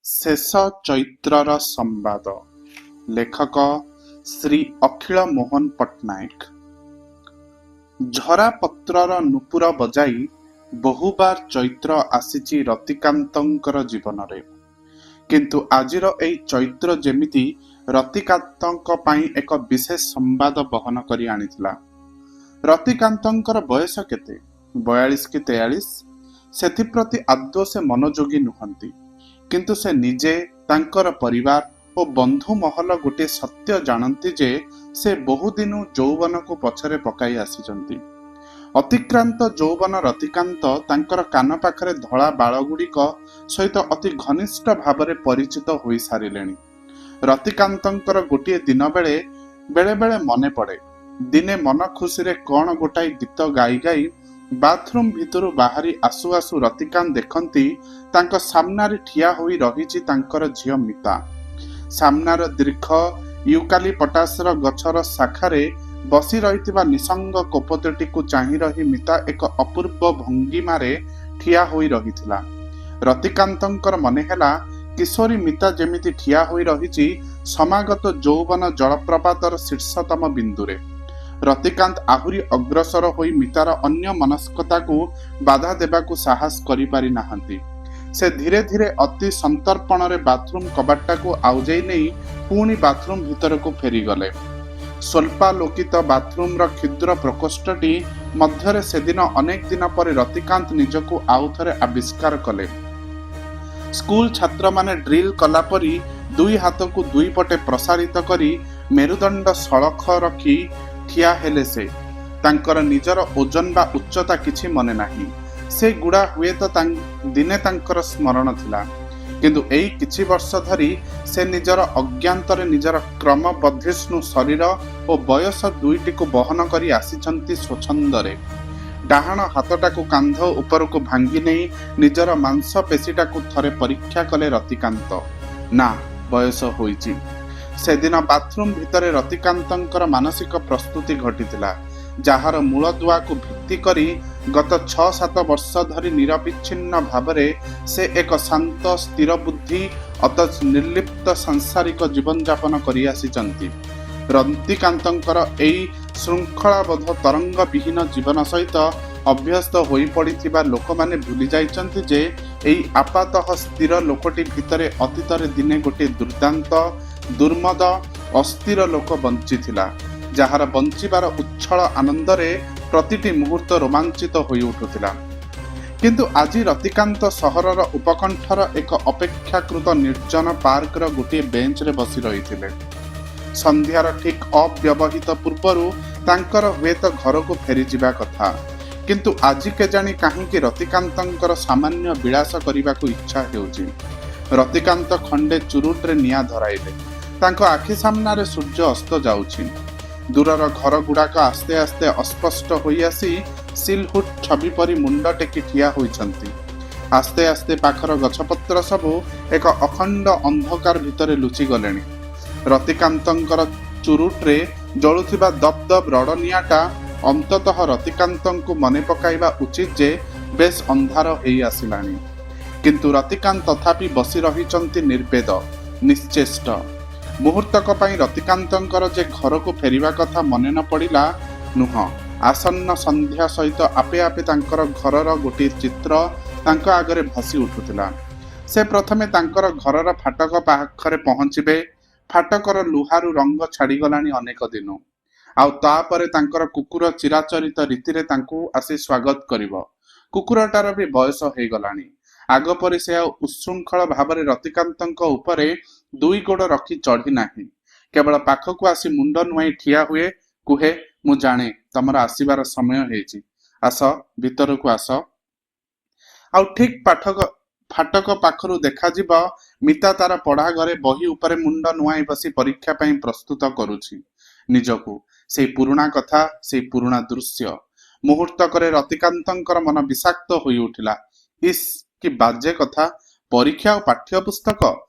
ଶେଷ ଚୈତ୍ରର ସମ୍ବାଦ। ଲେଖକ ଶ୍ରୀ ଅଖିଳ ମୋହନ ପଟ୍ଟନାୟକ। ଝରା ପତ୍ରର ନୂପୁର ବଜାଇ ବହୁବାର ଚୈତ୍ର ଆସିଛି ରତିକାନ୍ତଙ୍କର ଜୀବନରେ। କିନ୍ତୁ ଆଜିର ଏହି ଚୈତ୍ର ଯେମିତି ରତିକାନ୍ତଙ୍କ ପାଇଁ ଏକ ବିଶେଷ ସମ୍ବାଦ ବହନ କରି ଆଣିଥିଲା। ରତିକାନ୍ତଙ୍କର ବୟସ କେତେ? 42 କି 43? ସେଥିପ୍ରତି ଆଦୌ ସେ ମନୋଯୋଗୀ ନୁହନ୍ତି। କିନ୍ତୁ ସେ ନିଜେ, ତାଙ୍କର ପରିବାର ଓ ବନ୍ଧୁ ମହଲ ଗୋଟିଏ ସତ୍ୟ ଜାଣନ୍ତି ଯେ ସେ ବହୁଦିନୁ ଯୌବନକୁ ପଛରେ ପକାଇ ଆସିଛନ୍ତି। ଅତିକ୍ରାନ୍ତ ଯୌବନ ରତିକାନ୍ତ ତାଙ୍କର କାନ ପାଖରେ ଧଳା ବାଳଗୁଡ଼ିକ ସହିତ ଅତି ଘନିଷ୍ଠ ଭାବରେ ପରିଚିତ ହୋଇସାରିଲେଣି। ରତିକାନ୍ତଙ୍କର ଗୋଟିଏ ଦିନ ବେଳେ ବେଳେ ମନେ ପଡ଼େ, ଦିନେ ମନ ଖୁସିରେ କ'ଣ ଗୋଟାଏ ଗୀତ ଗାଇ ଗାଇ ବାଥରୁମ୍ ଭିତରୁ ବାହାରି ଆସୁ ଆସୁ ରତିକାନ୍ତ ଦେଖନ୍ତି ତାଙ୍କ ସାମ୍ନାରେ ଠିଆ ହୋଇ ରହିଛି ତାଙ୍କର ଝିଅ ମିତା। ସାମ୍ନାର ଦୀର୍ଘ ୟୁକାଲିପଟାସର ଗଛର ଶାଖାରେ ବସି ରହିଥିବା ନିସଙ୍ଗ କୋପତଟିକୁ ଚାହିଁ ରହି ମିତା ଏକ ଅପୂର୍ବ ଭଙ୍ଗିମାରେ ଠିଆ ହୋଇ ରହିଥିଲା। ରତିକାନ୍ତଙ୍କର ମନେ ହେଲା କିଶୋରୀ ମିତା ଯେମିତି ଠିଆ ହୋଇ ରହିଛି ସମାଗତ ଯୌବନ ଜଳପ୍ରପାତର ଶୀର୍ଷତମ ବିନ୍ଦୁରେ। ରତିକାନ୍ତ ଆହୁରି ଅଗ୍ରସର ହୋଇ ମିତାର ଅନ୍ୟ ମନସ୍କତାକୁ ବାଧା ଦେବାକୁ ସାହସ କରିପାରି ନାହାନ୍ତି। ସେ ଧୀରେ ଧୀରେ ଅତି ସନ୍ତର୍ପଣରେ ବାଥରୁମ୍ କବାଟଟାକୁ ଆଉଜେଇ ନେଇ ପୁଣି ବାଥରୁମ୍ ଭିତରକୁ ଫେରିଗଲେ। ସ୍ୱଳ୍ପାଲୋକିତ ବାଥରୁମ୍ର କ୍ଷୁଦ୍ର ପ୍ରକୋଷ୍ଠଟି ମଧ୍ୟରେ ସେଦିନ ଅନେକ ଦିନ ପରେ ରତିକାନ୍ତ ନିଜକୁ ଆଉଥରେ ଆବିଷ୍କାର କଲେ। ସ୍କୁଲ ଛାତ୍ରମାନେ ଡ୍ରିଲ୍ କଲା ପରି ଦୁଇ ହାତକୁ ଦୁଇ ପଟେ ପ୍ରସାରିତ କରି ମେରୁଦଣ୍ଡ ସଳଖ ରଖି ଠିଆ ହେଲେ ସେ। ତାଙ୍କର ନିଜର ଓଜନ ବା ଉଚ୍ଚତା କିଛି ମନେ ନାହିଁ। ସେ ଗୁଡ଼ା ହୁଏତ ଦିନେ ତାଙ୍କର ସ୍ମରଣ ଥିଲା। କିନ୍ତୁ ଏଇ କିଛି ବର୍ଷ ଧରି ସେ ନିଜର ଅଜ୍ଞାତରେ ନିଜର କ୍ରମବର୍ଦ୍ଧିଷ୍ଣୁ ଶରୀର ଓ ବୟସ ଦୁଇଟିକୁ ବହନ କରି ଆସିଛନ୍ତି ସ୍ୱଚ୍ଛନ୍ଦରେ। ଡାହାଣ ହାତଟାକୁ କାନ୍ଧ ଉପରକୁ ଭାଙ୍ଗି ନେଇ ନିଜର ମାଂସପେଶୀଟାକୁ ଥରେ ପରୀକ୍ଷା କଲେ ରତିକାନ୍ତ। ନା, ବୟସ ହୋଇଛି। ସେଦିନ ବାଥରୁମ୍ ଭିତରେ ରତିକାନ୍ତଙ୍କର ମାନସିକ ପ୍ରସ୍ତୁତି ଘଟିଥିଲା, ଯାହାର ମୂଳଦୁଆକୁ ଭିତ୍ତି କରି ଗତ 6-7 ବର୍ଷ ଧରି ନିରବିଚ୍ଛିନ୍ନ ଭାବରେ ସେ ଏକ ଶାନ୍ତ ସ୍ଥିର ବୁଦ୍ଧି ଅଥଚ ନିର୍ଲିପ୍ତ ସାଂସାରିକ ଜୀବନଯାପନ କରି ଆସିଛନ୍ତି। ରତିକାନ୍ତଙ୍କର ଏଇ ଶୃଙ୍ଖଳାବଦ୍ଧ ତରଙ୍ଗବିହୀନ ଜୀବନ ସହିତ ଅଭ୍ୟସ୍ତ ହୋଇପଡ଼ିଥିବା ଲୋକମାନେ ଭୁଲି ଯାଇଛନ୍ତି ଯେ ଏଇ ଆପାତଃ ସ୍ଥିର ଲୋକଟି ଭିତରେ ଅତୀତରେ ଦିନେ ଗୋଟିଏ ଦୁର୍ଦାନ୍ତ, ଦୁର୍ମଦ, ଅସ୍ଥିର ଲୋକ ବଞ୍ଚିଥିଲା, ଯାହାର ବଞ୍ଚିବାର ଉଚ୍ଛଳ ଆନନ୍ଦରେ ପ୍ରତିଟି ମୁହୂର୍ତ୍ତ ରୋମାଞ୍ଚିତ ହୋଇ ଉଠୁଥିଲା। କିନ୍ତୁ ଆଜି ରତିକାନ୍ତ ସହରର ଉପକଣ୍ଠର ଏକ ଅପେକ୍ଷାକୃତ ନିର୍ଜନ ପାର୍କର ଗୋଟିଏ ବେଞ୍ଚରେ ବସି ରହିଥିଲେ। ସନ୍ଧ୍ୟାର ଠିକ୍ ଅବ୍ୟବହିତ ପୂର୍ବରୁ ତାଙ୍କର ହୁଏତ ଘରକୁ ଫେରିଯିବା କଥା। କିନ୍ତୁ ଆଜି କେଜାଣି କାହିଁକି ରତିକାନ୍ତଙ୍କର ସାମାନ୍ୟ ବିଳାସ କରିବାକୁ ଇଚ୍ଛା ହେଉଛି। ରତିକାନ୍ତ ଖଣ୍ଡେ ଚୁରୁଟରେ ନିଆଁ ଧରାଇଲେ। ତାଙ୍କ ଆଖି ସାମ୍ନାରେ ସୂର୍ଯ୍ୟ ଅସ୍ତ ଯାଉଛି। ଦୂରର ଘର ଗୁଡ଼ାକ ଆସ୍ତେ ଆସ୍ତେ ଅସ୍ପଷ୍ଟ ହୋଇ ଆସି ସିଲହୁଟ୍ ଛବି ପରି ମୁଣ୍ଡ ଟେକି ଠିଆ ହୋଇଛନ୍ତି। ଆସ୍ତେ ଆସ୍ତେ ପାଖର ଗଛପତ୍ର ସବୁ ଏକ ଅଖଣ୍ଡ ଅନ୍ଧକାର ଭିତରେ ଲୁଚି ଗଲେଣି। ରତିକାନ୍ତଙ୍କର ଚୁରୁଟରେ ଜଳୁଥିବା ଦପ୍ ଦପ୍ ରଡ଼ ନିଆଁଟା ଅନ୍ତତଃ ରତିକାନ୍ତଙ୍କୁ ମନେ ପକାଇବା ଉଚିତ ଯେ ବେଶ୍ ଅନ୍ଧାର ହେଇ ଆସିଲାଣି। କିନ୍ତୁ ରତିକାନ୍ତ ତଥାପି ବସି ରହିଛନ୍ତି ନିର୍ବେଦ, ନିଶ୍ଚେଷ୍ଟ। ମୁହୂର୍ତ୍ତକ ପାଇଁ ରତିକାନ୍ତଙ୍କର ଯେ ଘରକୁ ଫେରିବା କଥା ମନେ ନ ପଡ଼ିଲା ନୁହଁ। ଆସନ୍ନ ସନ୍ଧ୍ୟା ସହିତ ଆପେ ଆପେ ତାଙ୍କର ଘରର ଗୋଟିଏ ଚିତ୍ର ତାଙ୍କ ଆଗରେ ଭାସି ଉଠୁଥିଲା। ସେ ପ୍ରଥମେ ତାଙ୍କର ଘରର ଫାଟକ ପାଖରେ ପହଞ୍ଚିବେ। ଫାଟକର ଲୁହାରୁ ରଙ୍ଗ ଛାଡ଼ିଗଲାଣି ଅନେକ ଦିନୁ। ଆଉ ତାପରେ ତାଙ୍କର କୁକୁର ଚିରାଚରିତ ରୀତିରେ ତାଙ୍କୁ ଆସି ସ୍ୱାଗତ କରିବ। କୁକୁରଟାର ବି ବୟସ ହେଇଗଲାଣି। ଆଗ ପରି ସେ ଆଉ ଉଚ୍ଛୃଙ୍ଖଳ ଭାବରେ ରତିକାନ୍ତଙ୍କ ଉପରେ ଦୁଇ ଗୋଡ଼ ରଖି ଚଢ଼ି ନାହିଁ। କେବଳ ପାଖକୁ ଆସି ମୁଣ୍ଡ ନୁଆଁଇ ଠିଆ ହୁଏ, କୁହେ, ମୁଁ ଜାଣେ ତମର ଆସିବାର ସମୟ ହେଇଛି, ଆସ, ଭିତରକୁ ଆସ। ଆଉ ଠିକ୍ ଫାଟକ ପାଖରୁ ଦେଖାଯିବ ମିତା ତାର ପଢ଼ା ଘରେ ବହି ଉପରେ ମୁଣ୍ଡ ନୁଆଁଇ ବସି ପରୀକ୍ଷା ପାଇଁ ପ୍ରସ୍ତୁତ କରୁଛି ନିଜକୁ। ସେଇ ପୁରୁଣା କଥା, ସେଇ ପୁରୁଣା ଦୃଶ୍ୟ। ମୁହୂର୍ତ୍ତକରେ ରତିକାନ୍ତଙ୍କର ମନ ବିଷାକ୍ତ ହୋଇ ଉଠିଲା। ଇସ୍, କି ବାଜେ କଥା! ପରୀକ୍ଷା ଆଉ ପାଠ୍ୟପୁସ୍ତକ,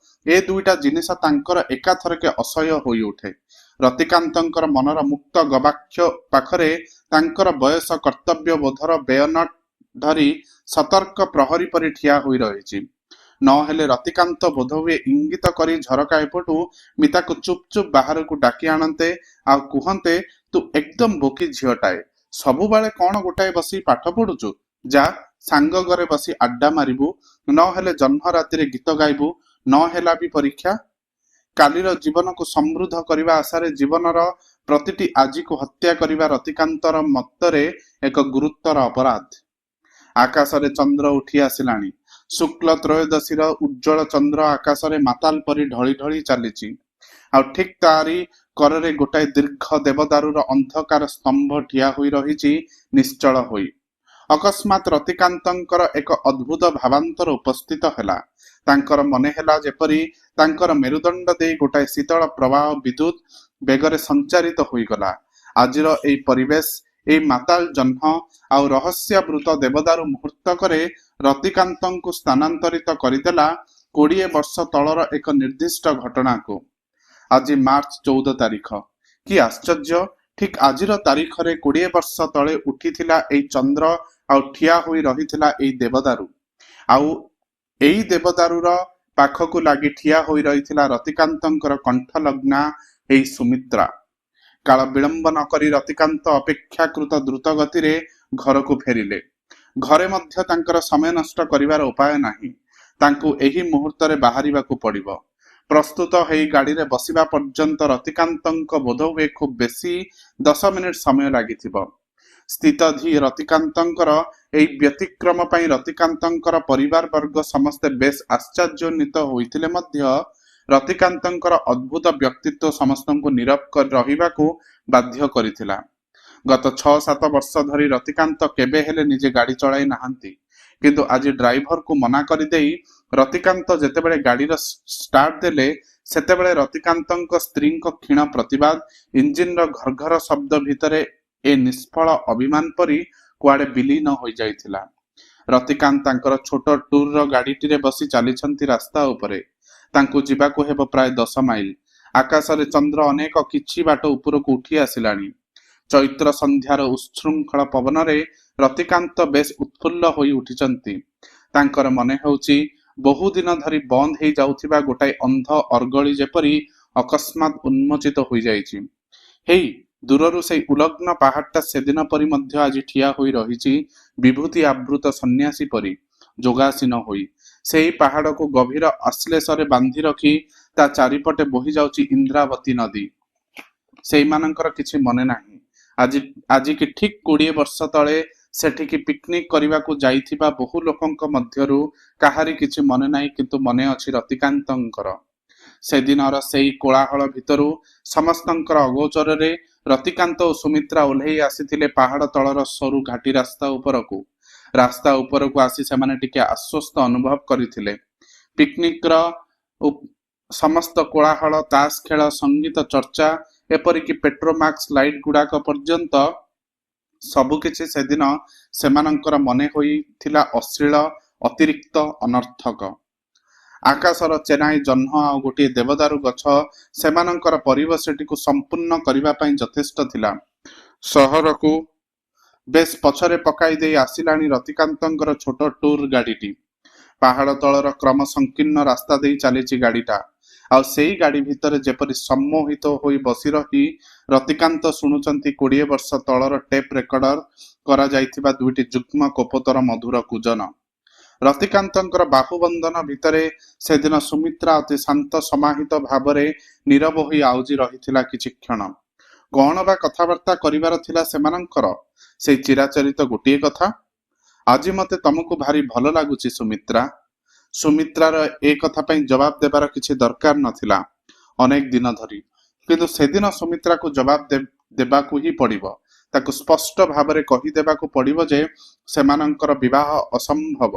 ଏ ଦୁଇଟା ଜିନିଷ ତାଙ୍କର ଏକାଥରକେ ଅସହ୍ୟ ହୋଇ ଉଠେ। ରତିକାନ୍ତଙ୍କର ମନର ମୁକ୍ତ ଗବାକ୍ଷ ପାଖରେ ତାଙ୍କର ବୟସ କର୍ତ୍ତବ୍ୟବୋଧର ବେୟନଟ୍ ଧରି ସତର୍କ ପ୍ରହରୀ ପରି ଠିଆ ହୋଇ ରହିଛି। ନହେଲେ ରତିକାନ୍ତ ବୋଧହୁଏ ଇଙ୍ଗିତ କରି ଝରକା ଏପଟୁ ମିତାକୁ ଚୁପ୍ ଚୁପ୍ ବାହାରକୁ ଡାକି ଆଣନ୍ତେ ଆଉ କୁହନ୍ତେ, ତୁ ଏକଦମ ବୋକି ଝିଅଟାଏ, ସବୁବେଳେ କଣ ଗୋଟାଏ ବସି ପାଠ ପଢୁଛୁ, ଯା ସାଙ୍ଗ ଘରେ ବସି ଆଡ୍ଡା ମାରିବୁ, ନହେଲେ ଜହ୍ନ ରାତିରେ ଗୀତ ଗାଇବୁ, ନହେଲା ବି ପରୀକ୍ଷା। କାଲିର ଜୀବନକୁ ସମୃଦ୍ଧ କରିବା ଆଶାରେ ଜୀବନର ପ୍ରତିଟି ଆଜିକୁ ହତ୍ୟା କରିବା ରତିକାନ୍ତର ମତରେ ଏକ ଗୁରୁତର ଅପରାଧ। ଆକାଶରେ ଚନ୍ଦ୍ର ଉଠି ଆସିଲାଣି। ଶୁକ୍ଳ ତ୍ରୟୋଦଶୀର ଉଜ୍ଜଳ ଚନ୍ଦ୍ର ଆକାଶରେ ମାତାଲ ପରି ଢଳି ଢଳି ଚାଲିଛି। ଆଉ ଠିକ୍ ତାରି କରରେ ଗୋଟାଏ ଦୀର୍ଘ ଦେବଦାରୁର ଅନ୍ଧକାର ସ୍ତମ୍ଭ ଠିଆ ହୋଇ ରହିଛି ନିଶ୍ଚଳ ହୋଇ। ଅକସ୍ମାତ୍ ରତିକାନ୍ତଙ୍କର ଏକ ଅଦ୍ଭୁତ ଭାବାନ୍ତର ଉପସ୍ଥିତ ହେଲା। ତାଙ୍କର ମନେ ହେଲା ଯେପରି ତାଙ୍କର ମେରୁଦଣ୍ଡ ଦେଇ ଗୋଟାଏ ଶୀତଳ ପ୍ରବାହ ବିଦ୍ୟୁତ ବେଗରେ ସଞ୍ଚାରିତ ହୋଇଗଲା। ଆଜିର ଏଇ ପରିବେଶ, ଏଇ ମାତାଲ ଜହ୍ନ ଆଉ ରହସ୍ୟାବୃତ ଦେବଦାରୁ ମୁହୂର୍ତ୍ତକରେ ରତିକାନ୍ତଙ୍କୁ ସ୍ଥାନାନ୍ତରିତ କରିଦେଲା 20 ବର୍ଷ ତଳର ଏକ ନିର୍ଦ୍ଦିଷ୍ଟ ଘଟଣାକୁ। ଆଜି ମାର୍ଚ୍ଚ 14 ତାରିଖ। କି ଆଶ୍ଚର୍ଯ୍ୟ, ଠିକ୍ ଆଜିର ତାରିଖରେ 20 ବର୍ଷ ତଳେ ଉଠିଥିଲା ଏଇ ଚନ୍ଦ୍ର ଆଉ ଠିଆ ହୋଇ ରହିଥିଲା ଏଇ ଦେବଦାରୁ। ଆଉ ଏଇ ଦେବଦାରୁର ପାଖକୁ ଲାଗି ଠିଆ ହୋଇ ରହିଥିଲା ରତିକାନ୍ତଙ୍କର କଣ୍ଠଲଗ୍ନା ଏଇ ସୁମିତ୍ରା। କାଳ ବିଳମ୍ବ ନ କରି ରତିକାନ୍ତ ଅପେକ୍ଷାକୃତ ଦ୍ରୁତ ଗତିରେ ଘରକୁ ଫେରିଲେ। ଘରେ ମଧ୍ୟ ତାଙ୍କର ସମୟ ନଷ୍ଟ କରିବାର ଉପାୟ ନାହିଁ। ତାଙ୍କୁ ଏହି ମୁହୂର୍ତ୍ତରେ ବାହାରିବାକୁ ପଡ଼ିବ। ପ୍ରସ୍ତୁତ ହେଇ ଗାଡ଼ିରେ ବସିବା ପର୍ଯ୍ୟନ୍ତ ରତିକାନ୍ତଙ୍କ ବୋଧହୁଏ ଖୁବ୍ ବେଶୀ 10 ମିନିଟ୍ ସମୟ ଲାଗିଥିବ। ସ୍ଥିତଧୀ ରତିକାନ୍ତଙ୍କର ଏହି ବ୍ୟତିକ୍ରମ ପାଇଁ ରତିକାନ୍ତଙ୍କର ପରିବାର ବର୍ଗ ସମସ୍ତେ ବେଶ୍ ଆଶ୍ଚର୍ଯ୍ୟାନ୍ୱିତ ହୋଇଥିଲେ ମଧ୍ୟ ରତିକାନ୍ତଙ୍କର ଅଦ୍ଭୁତ ବ୍ୟକ୍ତିତ୍ୱ ସମସ୍ତଙ୍କୁ ନୀରବ କରି ରହିବାକୁ ବାଧ୍ୟ କରିଥିଲା। ଗତ 6-7 ବର୍ଷ ଧରି ରତିକାନ୍ତ କେବେ ହେଲେ ନିଜେ ଗାଡ଼ି ଚଳାଇ ନାହାନ୍ତି। କିନ୍ତୁ ଆଜି ଡ୍ରାଇଭରକୁ ମନା କରିଦେଇ ରତିକାନ୍ତ ଯେତେବେଳେ ଗାଡ଼ିର ଷ୍ଟାର୍ଟ ଦେଲେ, ସେତେବେଳେ ରତିକାନ୍ତଙ୍କ ସ୍ତ୍ରୀଙ୍କ କ୍ଷୀଣ ପ୍ରତିବାଦ, ଇଞ୍ଜିନର ଘର୍ଘର ଶବ୍ଦ ଭିତରେ ଏ ନିଷ୍ଫଳ ଅଭିମାନ ପରି କୁଆଡ଼େ ବିଲୀନ ହୋଇଯାଇଥିଲା। ରତିକାନ୍ତ ତାଙ୍କର ଛୋଟ ଟୁର୍ର ଗାଡ଼ିଟିରେ ବସି ଚାଲିଛନ୍ତି ରାସ୍ତା ଉପରେ। ତାଙ୍କୁ ଯିବାକୁ ହେବ ପ୍ରାୟ 10 ମାଇଲ। ଆକାଶରେ ଚନ୍ଦ୍ର ଅନେକ କିଛି ବାଟ ଉପରକୁ ଉଠି ଆସିଲାଣି। ଚୈତ୍ର ସନ୍ଧ୍ୟାର ଉଚ୍ଛୃଙ୍ଖଳ ପବନରେ ରତିକାନ୍ତ ବେଶ୍ ଉତ୍ଫୁଲ୍ଲ ହୋଇ ଉଠିଛନ୍ତି। ତାଙ୍କର ମନେ ହେଉଛି ବହୁଦିନ ଧରି ବନ୍ଦ ହେଇ ଯାଉଥିବା ଗୋଟାଏ ଅନ୍ଧ ଅର୍ଗଳି ଯେପରି ଅକସ୍ମାତ୍ ଉନ୍ମୋଚିତ ହୋଇଯାଇଛି। ହେଇ ଦୂରରୁ ସେଇ ଉଲଗ୍ନ ପାହାଡ଼ଟା ସେଦିନ ପରି ମଧ୍ୟ ଆଜି ଠିଆ ହୋଇ ରହିଛି, ବିଭୂତି ଆବୃତ ସନ୍ନ୍ୟାସୀ ପରି ଯୋଗାସୀନ ହୋଇ। ସେଇ ପାହାଡ଼କୁ ଗଭୀର ଆଶ୍ଲେଷରେ ବାନ୍ଧି ରଖି ତା ଚାରିପଟେ ବୋହି ଯାଉଛି ଇନ୍ଦ୍ରାବତୀ ନଦୀ। ସେଇମାନଙ୍କର କିଛି ମନେ ନାହିଁ ଆଜିକି ଠିକ୍ 20 ବର୍ଷ ତଳେ ସେଠିକି ପିକନିକ୍ କରିବାକୁ ଯାଇଥିବା ବହୁ ଲୋକଙ୍କ ମଧ୍ୟରୁ କାହାରି କିଛି ମନେ ନାହିଁ, କିନ୍ତୁ ମନେ ଅଛି ରତିକାନ୍ତଙ୍କର। ସେଦିନର ସେଇ କୋଳାହଳ ଭିତରୁ ସମସ୍ତଙ୍କର ଅଗୋଚରରେ ରତିକାନ୍ତ ଓ ସୁମିତ୍ରା ଓହ୍ଲେଇ ଆସିଥିଲେ ପାହାଡ଼ ତଳର ସରୁ ଘାଟି ରାସ୍ତା ଉପରକୁ। ରାସ୍ତା ଉପରକୁ ଆସି ସେମାନେ ଟିକେ ଆଶ୍ୱସ୍ତ ଅନୁଭବ କରିଥିଲେ। ପିକନିକ୍ର ସମସ୍ତ କୋଳାହଳ, ତାସ୍ ଖେଳ, ସଙ୍ଗୀତ ଚର୍ଚ୍ଚା, ଏପରିକି ପେଟ୍ରୋମାକ୍ସ ଲାଇଟ୍ ଗୁଡ଼ାକ ପର୍ଯ୍ୟନ୍ତ ସବୁକିଛି ସେଦିନ ସେମାନଙ୍କର ମନେ ହୋଇଥିଲା ଅଶ୍ଳୀଳ, ଅତିରିକ୍ତ, ଅନର୍ଥକ। ଆକାଶର ଚେନାଇ ଜହ୍ନ ଆଉ ଗୋଟିଏ ଦେବଦାରୁ ଗଛ ସେମାନଙ୍କର ପରିବେଶଟିକୁ ସମ୍ପୂର୍ଣ୍ଣ କରିବା ପାଇଁ ଯଥେଷ୍ଟ ଥିଲା। ସହରକୁ ବେଶ୍ ପଛରେ ପକାଇ ଦେଇ ଆସିଲାଣି ରତିକାନ୍ତଙ୍କର ଛୋଟ ଟୁର୍ ଗାଡ଼ିଟି। ପାହାଡ଼ ତଳର କ୍ରମ ସଂକୀର୍ଣ୍ଣ ରାସ୍ତା ଦେଇ ଚାଲିଛି ଗାଡ଼ିଟା। ଆଉ ସେଇ ଗାଡ଼ି ଭିତରେ ଯେପରି ସମ୍ମୋହିତ ହୋଇ ବସି ରହି ରତିକାନ୍ତ ଶୁଣୁଛନ୍ତି 20 ବର୍ଷ ତଳର ଟେପ୍ ରେକର୍ଡର କରାଯାଇଥିବା 2ଟି ଯୁଗ୍ମ କୋପତର ମଧୁର କୂଜନ। ରତିକାନ୍ତଙ୍କର ବାହୁବନ୍ଧନ ଭିତରେ ସେଦିନ ସୁମିତ୍ରା ଅତି ଶାନ୍ତ ସମାହିତ ଭାବରେ ନୀରବ ହୋଇ ଆଉଜି ରହିଥିଲା କିଛି କ୍ଷଣ। କଣ ବା କଥାବାର୍ତ୍ତା କରିବାର ଥିଲା ସେମାନଙ୍କର? ସେଇ ଚିରାଚରିତ ଗୋଟିଏ କଥା, ଆଜି ମତେ ତମକୁ ଭାରି ଭଲ ଲାଗୁଛି ସୁମିତ୍ରା। ସୁମିତ୍ରାର ଏ କଥା ପାଇଁ ଜବାବ ଦେବାର କିଛି ଦରକାର ନଥିଲା ଅନେକ ଦିନ ଧରି। କିନ୍ତୁ ସେଦିନ ସୁମିତ୍ରାକୁ ଜବାବ ଦେବାକୁ ହିଁ ପଡ଼ିବ। ତାକୁ ସ୍ପଷ୍ଟ ଭାବରେ କହିଦେବାକୁ ପଡ଼ିବ ଯେ ସେମାନଙ୍କର ବିବାହ ଅସମ୍ଭବ।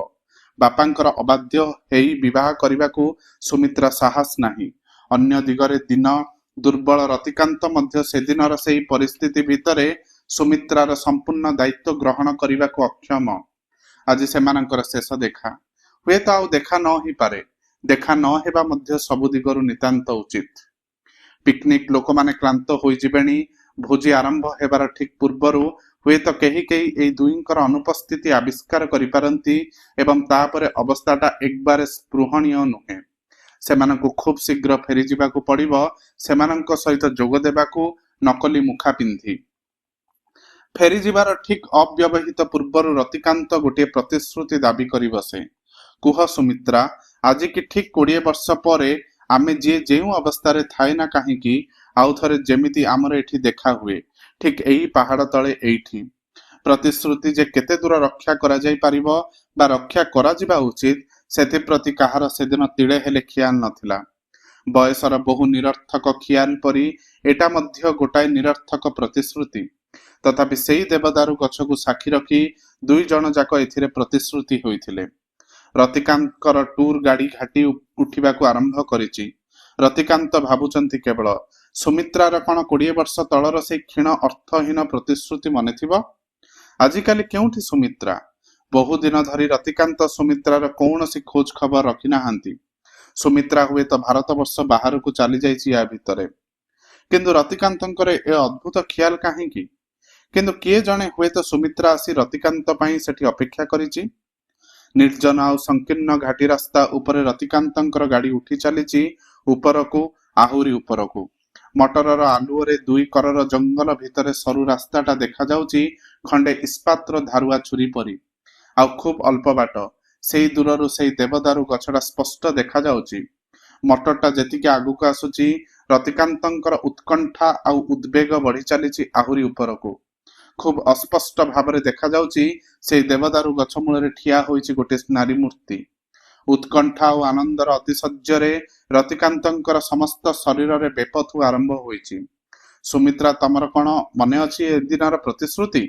ବାପାଙ୍କର ଅବାଧ୍ୟ ହେଇ ବିବାହ କରିବାକୁ ସୁମିତ୍ରା ସାହସ ନାହିଁ। ଅନ୍ୟ ଦିଗରେ ଦିନ ଦୁର୍ବଳ ରତିକାନ୍ତ ମଧ୍ୟ ସେଦିନର ସେଇ ପରିସ୍ଥିତି ଭିତରେ ସୁମିତ୍ରାର ସମ୍ପୂର୍ଣ୍ଣ ଦାୟିତ୍ୱ ଗ୍ରହଣ କରିବାକୁ ଅକ୍ଷମ। ଆଜି ସେମାନଙ୍କର ଶେଷ ଦେଖା। ହୁଏତ ଆଉ ଦେଖା ନ ହେଇପାରେ। ଦେଖା ନ ହେବା ମଧ୍ୟ ସବୁ ଦିଗରୁ ନିତାନ୍ତ ଉଚିତ। ପିକନିକ୍ ଲୋକମାନେ କ୍ଳାନ୍ତ ହୋଇଯିବେଣି। ଭୋଜି ଆରମ୍ଭ ହେବାର ଠିକ୍ ପୂର୍ବରୁ हुए तो कहीं कहीं ए दुईंकर अनुपस्थिति आविष्कार करिपारंती एवं तापरे अवस्थाटा एक बार स्पृहणीय नुहे। सेमानंकु खूब शीघ्र फेरी जिबाकु पड़िबो सेमानंक सहित जोग देबाकु नकली मुखा पिंधि। फेरी जिबार ठीक अव्यवहित पूर्वरु रतिकांत गोटे प्रतिश्रुति दाबी करि बसे। कुह सुमित्रा, आज की ठीक 20 वर्ष परे आमे जे जेउ अवस्था रे थाए ना काहेकि आउ थरे जेमिति आमर एठी देखा हुए, ठीक एही पहाड़ तले एठी। प्रतिश्रुति जे केते दूर रक्षा करा जाई पारिबो बा रक्षा करा जिबा उचित सेथि प्रति काहार सेदिन तिळे हेले ख्याल नथिला। बयसर बहु निरर्थक ख्याल परी एटा मध्य गोटाए निरर्थक प्रतिश्रुति। तथापि सेई देवदारू गछकु साक्षी रखी दुई जण जाक एथिरे प्रतिश्रुति होइथिले। रतिकांतर टूर गाड़ी घाटी उठिबाकु आरंभ करिछि। रतिकांत भाबुचंती केवल सुमित्रार कण 20 वर्ष तलर से क्षीण अर्थहीन प्रतिश्रुति मने थिबो। आजिकाली केउठी सुमित्रा? बहु दिन धरी रतिकांत सुमित्रार कौनसी खोज खबर रखि नाहांती। सुमित्रा हुए तो भारत वर्ष बाहर को चली जाइछि या भितरे। किंतु रतिकांतंकर ए अद्भुत ख्याल काहेकि? किंतु किए जणे हुए तो सुमित्रा आसी रतिकांत पई सेठी अपेक्षा करिछि। निर्जन आ संकीर्ण घाटी रास्ता उपरे रतिकांतंकर गाड़ी उठी चलीछि उपरकू आहुरी उपरकू। मटरर आलुओरे दुई करर जंगल भितरे सरु रास्ताटा देखा जाउछि खंडे इस्पातर धारुआ छुरी परी। आ खूब अल्प बाट सेई दूररु सेई देवदारू गछटा स्पष्ट देखा जाउछि। मटरटा जेतिके आगुक आसुछि रतिकांतंकर उत्कंठा आ उद्वेग बढ़ी चलीछि आहुरी उपरकू। खूब अस्पष्ट भावरे देखा जाउछि सेई देवदारू गछ मूलरे ठिया होइछि गोटे नारी मूर्ति। उत्कंठा और आनंदर अतिशय्य रतिकांतंकर समस्त शरीर रे बेपथु आरंभ होइछि। सुमित्रा, तमर कण मने अछि ए दिनर प्रतिश्रुति?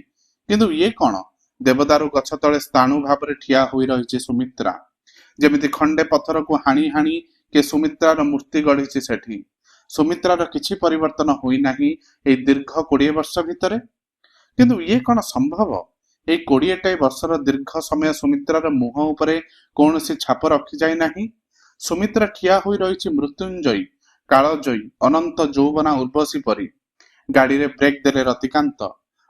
किंतु ये कण? देवदारू गछ तले स्थाणु भावरे ठिया होई रहिछि सुमित्रा। जेमिति खंडे पत्थर को हाणी हाणी के सुमित्रार मूर्ति गढ़िछि सेठी। सुमित्रार किछि परिवर्तन होई नाही ए दीर्घ 20 वर्ष भितरे। किंतु ये कण संभव? ए 20 वर्षर दीर्घ समय सुमित्रार मुह उपरे कौनसी छाप रखी जाए नाही। सुमित्रा ठिया होई रहिछि मृत्युंजयी, कालजयी, अनंत यौवना उर्वशी परी। गाड़ी रे ब्रेक देले रतिकांत।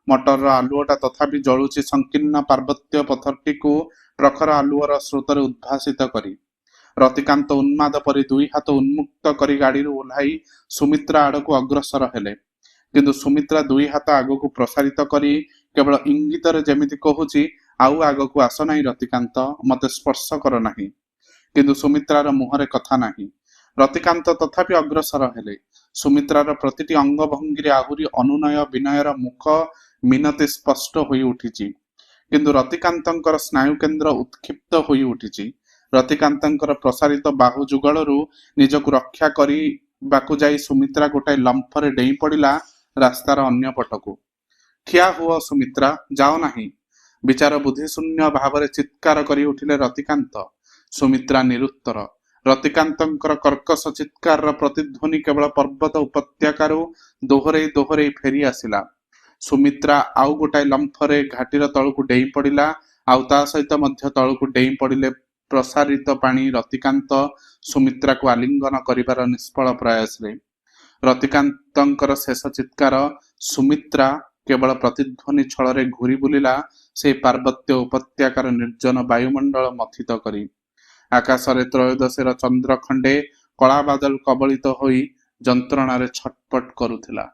मटर आलुओटा तथापि जलुछि संकीर्ण पार्वत्य पथरटी को प्रखर आलुओर स्रोतर उद्भासित करी। रतिकांत उन्माद परी दुई हाथ उन्मुक्त करी गाड़ी ओह्लाई सुमित्रा आड़क अग्रसर हेले। किंतु सुमित्रा दुई हाथ आगक प्रसारित करी केवल इंगितर जेमिति कहूछि, आउ आगक आस नाही रतिकांत, मते स्पर्श कर नाही। किंतु सुमित्रार मुहरे कथा नाही। रतिकांत तथापि अग्रसर हेले। सुमित्रार प्रतिटी अंग भंगी आहुरी अनुनय विनयर मुख मिनति स्पष्ट होई उठिछि। किंतु रतिकांतंकर स्नायु केन्द्र उत्क्षिप्त होई उठिछि। रतिकांतंकर प्रसारित बाहु जुगलरू निजକୁ रक्षा करी बाकु जाई सुमित्रा गोटाए लंफरे डेई पड़िला रास्तार अन्य पटकू। ठिया हुआ सुमित्रा, जाओ नाही। विचार बुद्धि शून्य भावरे चित्कार करी उठिले रतिकांत। सुमित्रा निरुत्तर। रतिकांतंकर कर्कश चित्कार प्रतिध्वनि केवल पर्वत उपत्यकारु दोहरे दोहरे फेरी आसिला। सुमित्रा आउ गोटाए लंफरे घाटीर तळकू डेई पड़िला। आउ ता सहित मध्य तळकू डेई पड़िले प्रसारित पानी रतिकांत सुमित्रा को आलिंगन करिबार निष्फल प्रयास रे। रतिकांतंकर शेष चित्कार सुमित्रा केवल प्रतिध्वनि छଳରେ घूरी बुलिला से पार्वत्य उपत्यकार निर्जन वायुमंडल मथित करी। आकाशरे त्रयोदशेर चंद्र खंडे कला बादल कबलित होई जंत्रणारे छटपट करुथिला।